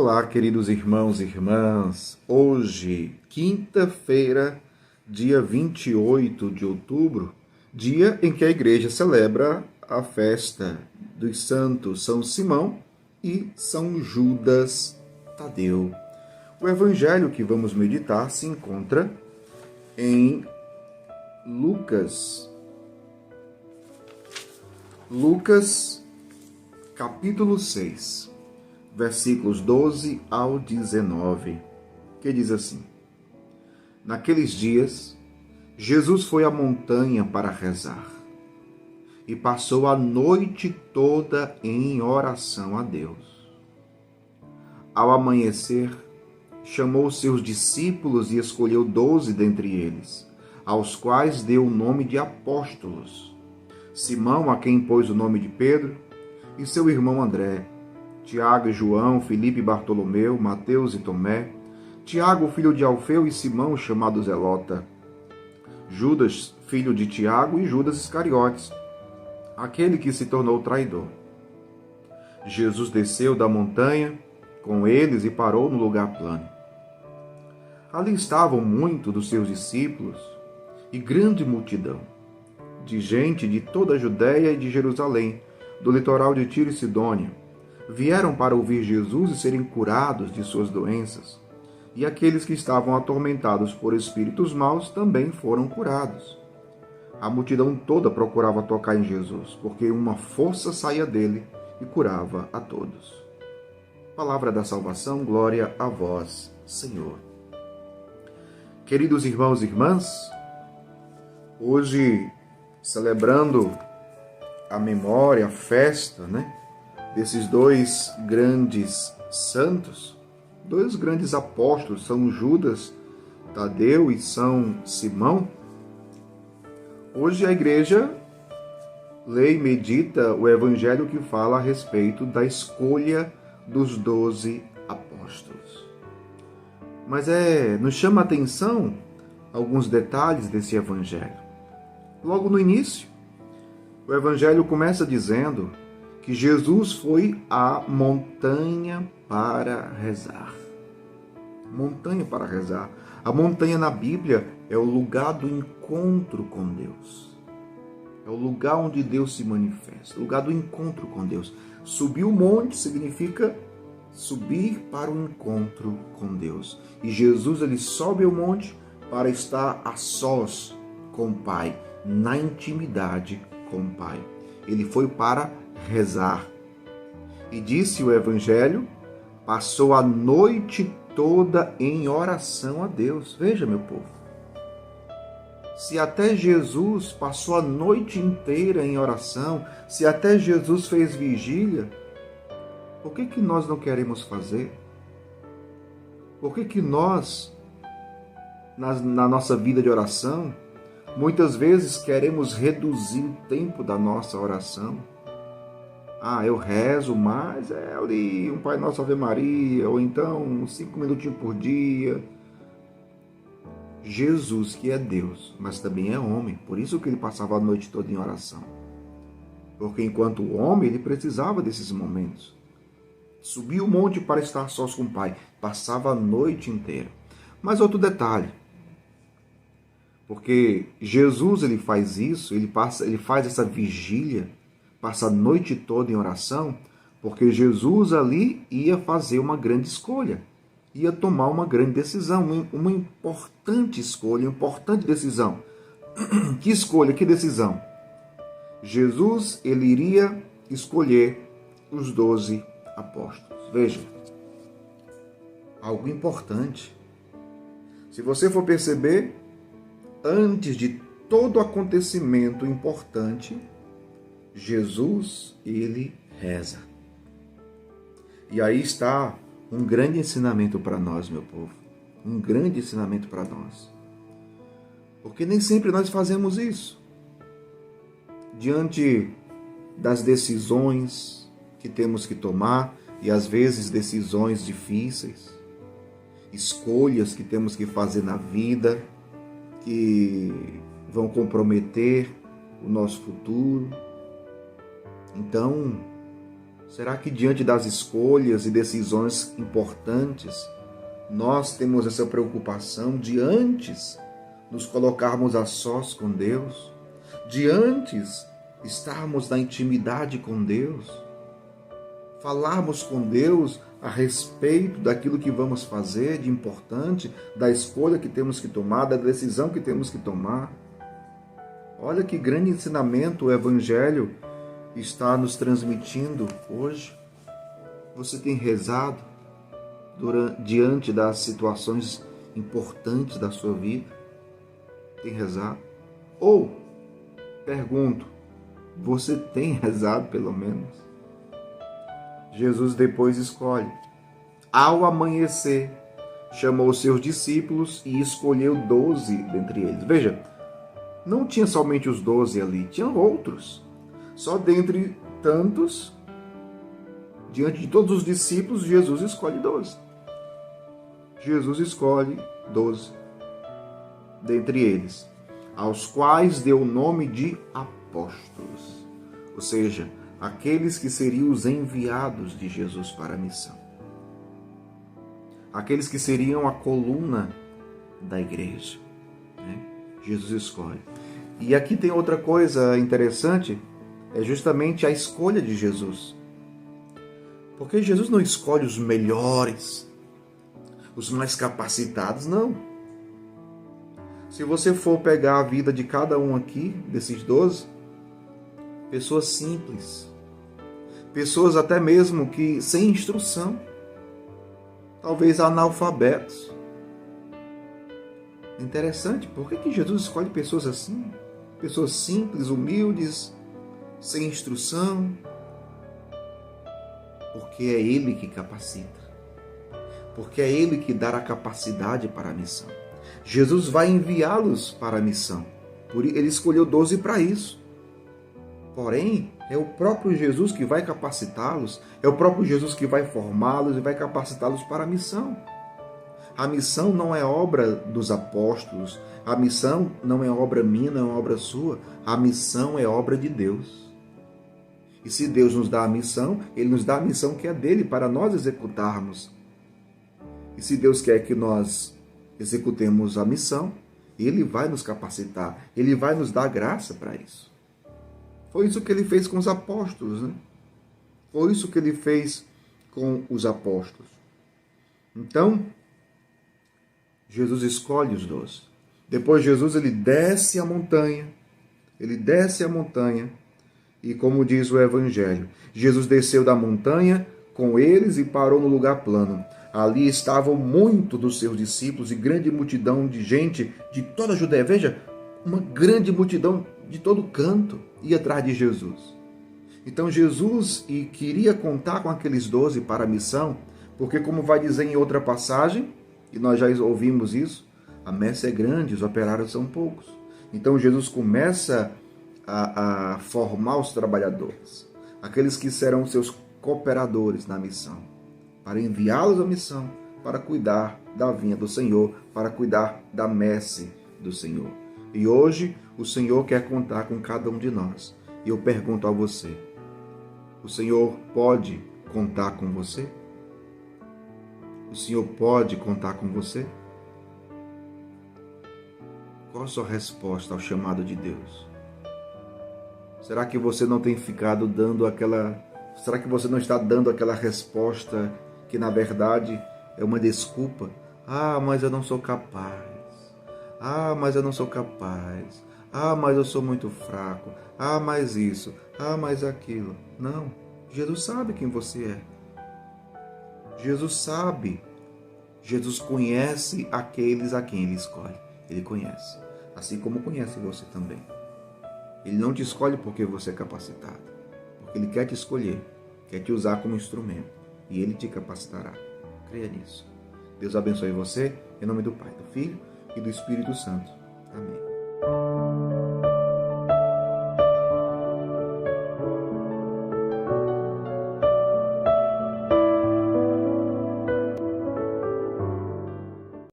Olá, queridos irmãos e irmãs. Hoje, quinta-feira, dia 28 de outubro, dia em que a igreja celebra a festa dos santos São Simão e São Judas Tadeu. O evangelho que vamos meditar se encontra em Lucas, capítulo 6. Versículos 12 ao 19, que diz assim: Naqueles dias, Jesus foi à montanha para rezar e passou a noite toda em oração a Deus. Ao amanhecer, chamou seus discípulos e escolheu 12 dentre eles, aos quais deu o nome de apóstolos: Simão, a quem pôs o nome de Pedro, e seu irmão André, Tiago e João, Filipe e Bartolomeu, Mateus e Tomé, Tiago, filho de Alfeu, e Simão, chamado Zelota, Judas, filho de Tiago, e Judas Iscariotes, aquele que se tornou traidor. Jesus desceu da montanha com eles e parou no lugar plano. Ali estavam muitos dos seus discípulos e grande multidão, de gente de toda a Judéia e de Jerusalém, do litoral de Tiro e Sidônia. Vieram para ouvir Jesus e serem curados de suas doenças. E aqueles que estavam atormentados por espíritos maus também foram curados. A multidão toda procurava tocar em Jesus, porque uma força saía dele e curava a todos. Palavra da salvação, glória a vós, Senhor. Queridos irmãos e irmãs, hoje, celebrando a memória, a festa, desses dois grandes santos, dois grandes apóstolos, São Judas Tadeu e São Simão. Hoje a igreja lê e medita o evangelho que fala a respeito da escolha dos 12 apóstolos. Mas nos chama a atenção alguns detalhes desse evangelho. Logo no início, o evangelho começa dizendo que Jesus foi à montanha para rezar. Montanha para rezar. A montanha na Bíblia é o lugar do encontro com Deus. É o lugar onde Deus se manifesta, o lugar do encontro com Deus. Subir o monte significa subir para o encontro com Deus. E Jesus, ele sobe o monte para estar a sós com o Pai, na intimidade com o Pai. Ele foi para rezar. E disse o evangelho, passou a noite toda em oração a Deus. Veja, meu povo, se até Jesus passou a noite inteira em oração, se até Jesus fez vigília, por que nós não queremos fazer? Por que nós, na nossa vida de oração, muitas vezes queremos reduzir o tempo da nossa oração? Eu rezo, mas ali um Pai Nosso, Ave Maria, ou então 5 minutinhos por dia. Jesus, que é Deus, mas também é homem, por isso que ele passava a noite toda em oração. Porque enquanto homem, ele precisava desses momentos. Subia o monte para estar sós com o Pai, passava a noite inteira. Mas outro detalhe, porque Jesus, ele faz isso, ele faz essa vigília, passa a noite toda em oração, porque Jesus ali ia fazer uma grande escolha, ia tomar uma grande decisão, uma importante escolha, uma importante decisão. Que escolha, que decisão? Jesus, ele iria escolher os 12 apóstolos. Veja, algo importante. Se você for perceber, antes de todo acontecimento importante, Jesus, ele reza. E aí está um grande ensinamento para nós, meu povo. Um grande ensinamento para nós. Porque nem sempre nós fazemos isso. Diante das decisões que temos que tomar, e às vezes decisões difíceis, escolhas que temos que fazer na vida, que vão comprometer o nosso futuro. Então, Será que diante das escolhas e decisões importantes, nós temos essa preocupação de antes nos colocarmos a sós com Deus, de antes estarmos na intimidade com Deus, falarmos com Deus a respeito daquilo que vamos fazer de importante, da escolha que temos que tomar, da decisão que temos que tomar? Olha que grande ensinamento o Evangelho está nos transmitindo hoje. Você tem rezado diante das situações importantes da sua vida? Tem rezado? Ou, pergunto, você tem rezado pelo menos? Jesus depois escolhe. Ao amanhecer, chamou os seus discípulos e escolheu 12 dentre eles. Veja, não tinha somente os 12 ali, tinham outros. Só dentre tantos, diante de todos os discípulos, Jesus escolhe 12. Jesus escolhe 12 dentre eles, aos quais deu o nome de apóstolos, ou seja, aqueles que seriam os enviados de Jesus para a missão, aqueles que seriam a coluna da igreja, né? Jesus escolhe. E aqui tem outra coisa interessante, é justamente a escolha de Jesus. Porque Jesus não escolhe os melhores, os mais capacitados, não. Se você for pegar a vida de cada um aqui, desses 12, pessoas simples, pessoas até mesmo que sem instrução, talvez analfabetos. Interessante, por que Jesus escolhe pessoas assim? Pessoas simples, humildes, sem instrução? Porque é Ele que capacita. Porque é Ele que dá a capacidade para a missão. Jesus vai enviá-los para a missão. Ele escolheu 12 para isso. Porém, é o próprio Jesus que vai capacitá-los, é o próprio Jesus que vai formá-los e vai capacitá-los para a missão. A missão não é obra dos apóstolos, a missão não é obra minha, não é obra sua, a missão é obra de Deus. E se Deus nos dá a missão, Ele nos dá a missão que é dele para nós executarmos. E se Deus quer que nós executemos a missão, Ele vai nos capacitar, Ele vai nos dar graça para isso. Foi isso que Ele fez com os apóstolos, né? Foi isso que Ele fez com os apóstolos. Então, Jesus escolhe os 12. Depois Jesus ele desce a montanha. E como diz o Evangelho, Jesus desceu da montanha com eles e parou no lugar plano. Ali estavam muitos dos seus discípulos e grande multidão de gente de toda a Judéia. Veja, uma grande multidão de todo canto ia atrás de Jesus. Então Jesus queria contar com aqueles 12 para a missão, porque como vai dizer em outra passagem, e nós já ouvimos isso, a messe é grande, os operários são poucos. Então Jesus começa a formar os trabalhadores, aqueles que serão seus cooperadores na missão, para enviá-los à missão, para cuidar da vinha do Senhor, para cuidar da messe do Senhor. E hoje o Senhor quer contar com cada um de nós. E eu pergunto a você, o Senhor pode contar com você? O Senhor pode contar com você? Qual a sua resposta ao chamado de Deus? Será que você não tem ficado dando aquela... Será que você não está dando aquela resposta que na verdade é uma desculpa? Ah, mas eu não sou capaz. Ah, mas eu não sou capaz. Ah, mas eu sou muito fraco. Ah, mas isso. Ah, mas aquilo. Não. Jesus sabe quem você é. Jesus sabe. Jesus conhece aqueles a quem Ele escolhe. Ele conhece. Assim como conhece você também. Ele não te escolhe porque você é capacitado. Porque Ele quer te escolher. Quer te usar como instrumento. E Ele te capacitará. Creia nisso. Deus abençoe você. Em nome do Pai, do Filho e do Espírito Santo. Amém.